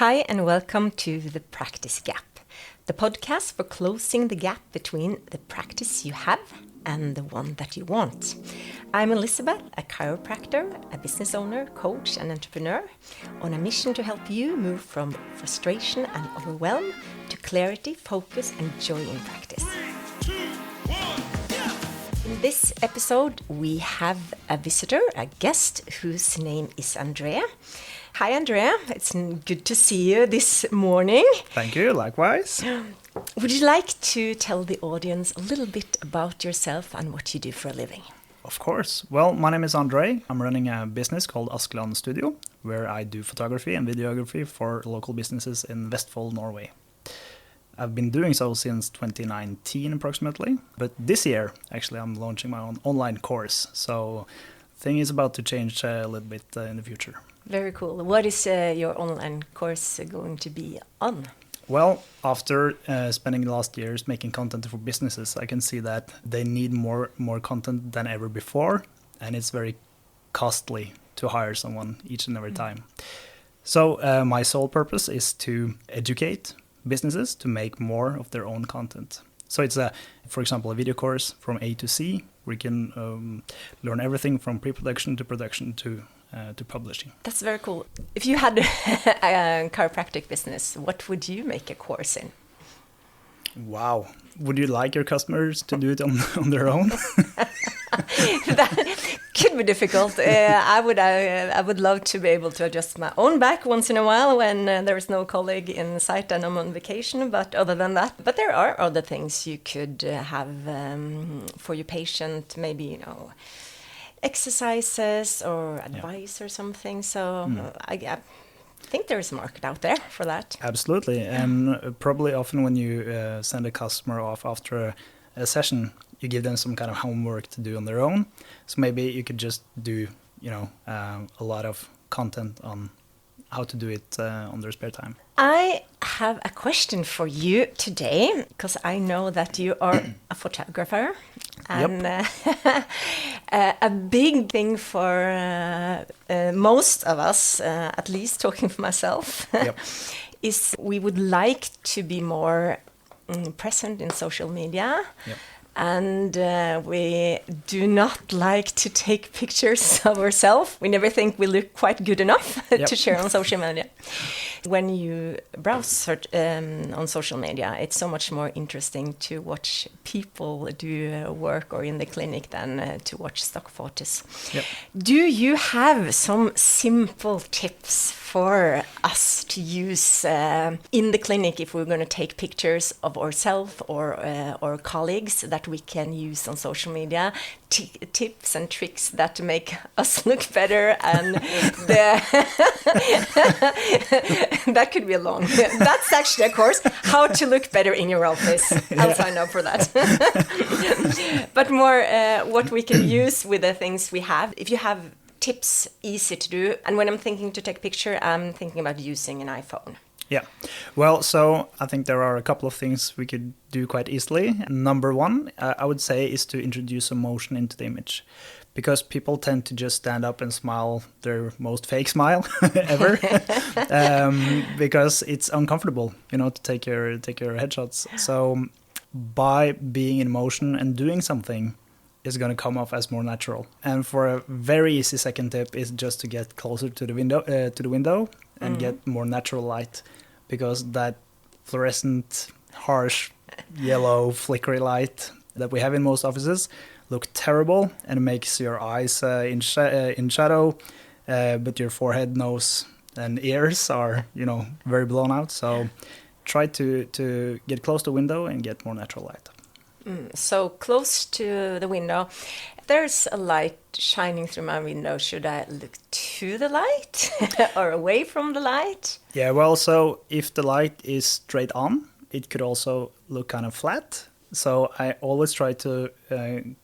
Hi and welcome to The Practice Gap, the podcast for closing the gap between the practice you have and the one that you want. I'm Elisabeth, a chiropractor, a business owner, coach and entrepreneur on a mission to help you move from frustration and overwhelm to clarity, focus and joy in practice. 3, 2, 1, yeah! In this episode, we have a visitor, a guest whose name is Andrea. Hi, Andrea. It's good to see you this morning. Thank you, likewise. Would you like to tell the audience a little bit about yourself and what you do for a living? Of course. Well, my name is Andre. I'm running a business called Askeland Studio, where I do photography and videography for local businesses in Vestfold, Norway. I've been doing so since 2019 approximately, but this year, actually, I'm launching my own online course. So the thing is about to change a little bit in the future. Very cool. What is your online course going to be on? Well, after spending the last years making content for businesses, I can see that they need more content than ever before, and it's very costly to hire someone each and every time. So my sole purpose is to educate businesses to make more of their own content. So it's, for example, a video course from A to C, where you can learn everything from pre-production to production to publishing. That's very cool. If you had a chiropractic business, what would you make a course in? Wow. Would you like your customers to do it on their own? That could be difficult. I would love to be able to adjust my own back once in a while when there is no colleague in sight and I'm on vacation. But other than that, but there are other things you could have for your patient, maybe, exercises or advice or something. So I think there is a market out there for that. Absolutely. And probably often when you send a customer off after a session, you give them some kind of homework to do on their own. So maybe you could just do, a lot of content on how to do it on their spare time. I have a question for you today, because I know that you are a photographer. And a big thing for most of us, at least talking for myself, is we would like to be more present in social media. Yep. And we do not like to take pictures of ourselves. We never think we look quite good enough to share on social media. When you browse on social media, it's so much more interesting to watch people do work or in the clinic than to watch stock photos. Yep. Do you have some simple tips for us to use in the clinic if we're going to take pictures of ourselves or colleagues that we can use on social media? Tips and tricks that make us look better, and that could be a long. That's actually a course, how to look better in your office. I'll sign up for that. But more what we can use with the things we have. If you have tips, easy to do. And when I'm thinking to take a picture, I'm thinking about using an iPhone. Yeah. Well, so I think there are a couple of things we could do quite easily. Number one, I would say, is to introduce emotion into the image. Because people tend to just stand up and smile their most fake smile ever. Because it's uncomfortable, to take your headshots. So by being in motion and doing something is going to come off as more natural. And for a very easy second tip is just to get closer to the window and get more natural light, because that fluorescent, harsh, yellow, flickery light that we have in most offices look terrible and makes your eyes in shadow, but your forehead, nose, and ears are, very blown out. So try to get close to the window and get more natural light. So close to the window. If there's a light shining through my window, should I look to the light or away from the light? Yeah, well, so if the light is straight on, it could also look kind of flat. So I always try to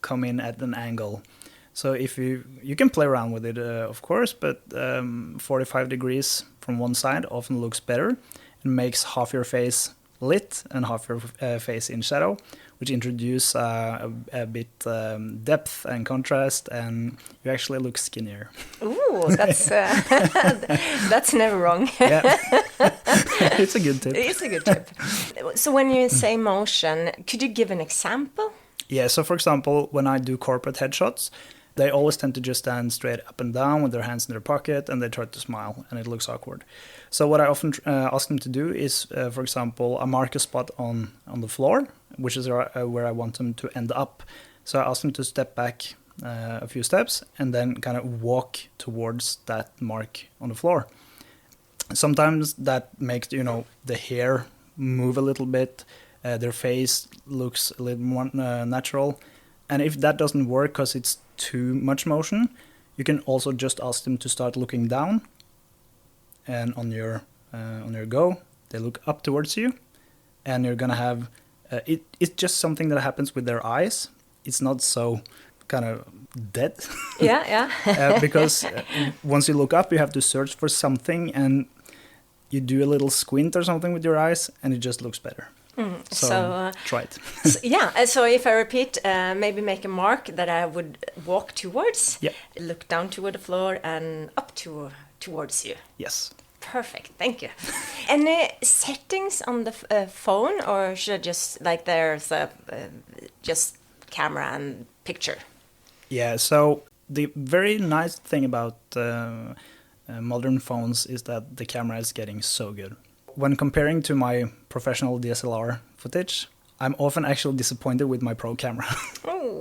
come in at an angle. So if you can play around with it, of course, but 45 degrees from one side often looks better and makes half your face lit and half your face in shadow, which introduce a bit depth and contrast, and you actually look skinnier. Ooh, that's never wrong. Yeah. It's a good tip. It's a good tip. So when you say motion, could you give an example? Yeah, so for example, when I do corporate headshots, they always tend to just stand straight up and down with their hands in their pocket, and they try to smile, and it looks awkward. So what I often ask them to do is, for example, I mark a spot on the floor, which is where I want them to end up. So I ask them to step back a few steps and then kind of walk towards that mark on the floor. Sometimes that makes, the hair move a little bit, their face looks a little more natural. And if that doesn't work because it's too much motion, you can also just ask them to start looking down. And on your go, they look up towards you, and you're gonna have it's just something that happens with their eyes. It's not so kind of dead. Yeah. Because once you look up, you have to search for something, and you do a little squint or something with your eyes, and it just looks better. So try it. So if I repeat, maybe make a mark that I would walk towards, look down toward the floor and up towards you. Yes. Perfect, thank you. Any settings on the phone, or should I just, like, there's a just camera and picture? Yeah, so the very nice thing about modern phones is that the camera is getting so good. When comparing to my professional DSLR footage, I'm often actually disappointed with my pro camera.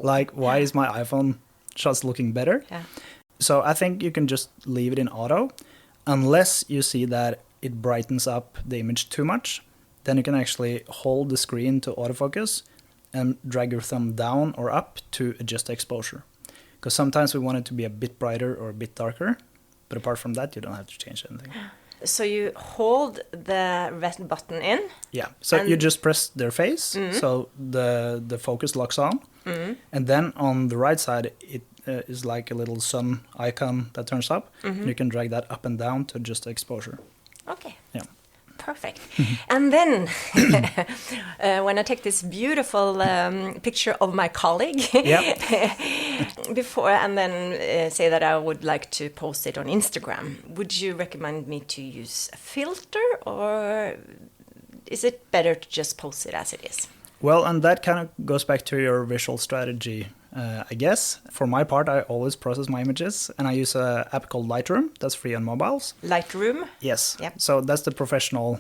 Like, why is my iPhone shots looking better? Yeah. So I think you can just leave it in auto, unless you see that it brightens up the image too much. Then you can actually hold the screen to autofocus and drag your thumb down or up to adjust the exposure. Because sometimes we want it to be a bit brighter or a bit darker, but apart from that, you don't have to change anything. So you hold the red button in? Yeah, so you just press their face, so the focus locks on. And then on the right side, it is like a little sun icon that turns up. And you can drag that up and down to adjust the exposure. Okay. Yeah. Perfect. And then when I take this beautiful picture of my colleague before, and then say that I would like to post it on Instagram, would you recommend me to use a filter, or is it better to just post it as it is? Well, and that kind of goes back to your visual strategy, I guess. For my part, I always process my images, and I use an app called Lightroom that's free on mobiles. Lightroom? Yes. Yep. So that's the professional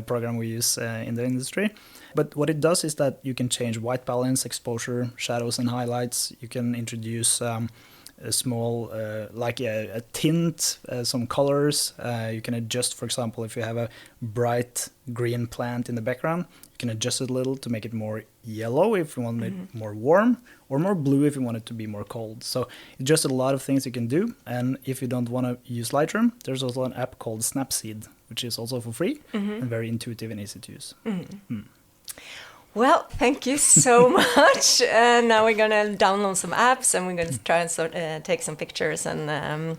program we use in the industry. But what it does is that you can change white balance, exposure, shadows, and highlights. You can introduce a small, a tint, some colors. You can adjust, for example, if you have a bright green plant in the background, you can adjust it a little to make it more yellow if you want it more warm, or more blue if you want it to be more cold. So it's just a lot of things you can do. And if you don't want to use Lightroom, there's also an app called Snapseed, which is also for free and very intuitive and easy to use. Well, thank you so much. Now we're going to download some apps, and we're going to try and take some pictures and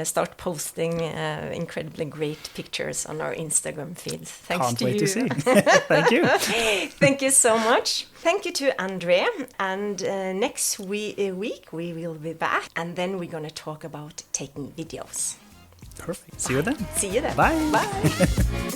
start posting incredibly great pictures on our Instagram feeds. Thanks Can't to wait you. to see. Thank you. Thank you so much. Thank you to Andre. And next week we will be back, and then we're going to talk about taking videos. Perfect. See you then. See you then. Bye. Bye.